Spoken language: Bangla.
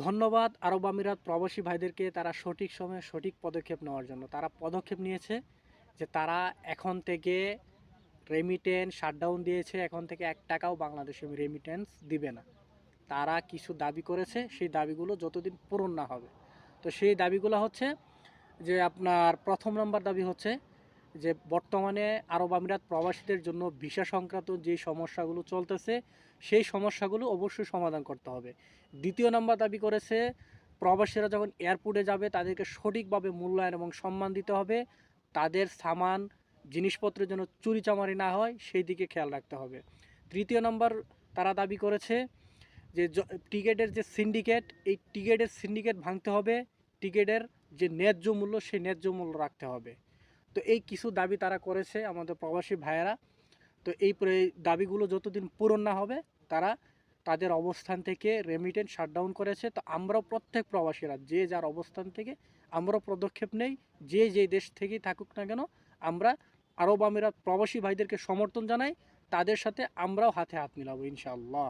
ধন্যবাদ আরব আমিরাত প্রবাসী ভাইদেরকে, তারা সঠিক সময়ে সঠিক পদক্ষেপ নেওয়ার জন্য। তারা পদক্ষেপ নিয়েছে যে তারা এখন থেকে রেমিটেন্স শাটডাউন দিয়েছে, এখন থেকে ১ টাকাও বাংলাদেশে রেমিটেন্স দিবে না। তারা কিছু দাবি করেছে, সেই দাবিগুলো যতদিন পূরণ না হবে, তো সেই দাবিগুলো হচ্ছে যে আপনার প্রথম নম্বর দাবি হচ্ছে যে বর্তমানে আরব আমিরাত প্রবাসীদের জন্য ভিসা সংক্রান্ত যে সমস্যাগুলো চলতেছে, সেই সমস্যাগুলো অবশ্যই সমাধান করতে হবে। দ্বিতীয় নম্বর দাবি করেছে প্রবাসীরা যখন এয়ারপোর্টে যাবে তাদেরকে সঠিকভাবে মূল্যায়ন এবং সম্মান দিতে হবে, তাদের সামান জিনিসপত্রের জন্য চুরিচামারি না হয় সেই দিকে খেয়াল রাখতে হবে। তৃতীয় নম্বর তারা দাবি করেছে যে টিকিটের যে সিন্ডিকেট, এই টিকিটের সিন্ডিকেট ভাঙতে হবে, টিকিটের যে ন্যায্য মূল্য সেই ন্যায্য মূল্য রাখতে হবে। তো এই কিছু দাবি তারা করেছে আমাদের প্রবাসী ভাইয়েরা। তো এই দাবিগুলো যতদিন পূরণ না হবে তারা তাদের অবস্থান থেকে রেমিটেন্স শাটডাউন করেছে। তো আমরাও প্রত্যেক প্রবাসীরা যে যার অবস্থান থেকে আমরাও পদক্ষেপ নেই, যে যেই দেশ থেকেই থাকুক না কেন, আমরা আরব আমিরাত প্রবাসী ভাইদেরকে সমর্থন জানাই, তাদের সাথে আমরাও হাতে হাত মিলাবো ইনশাআল্লাহ।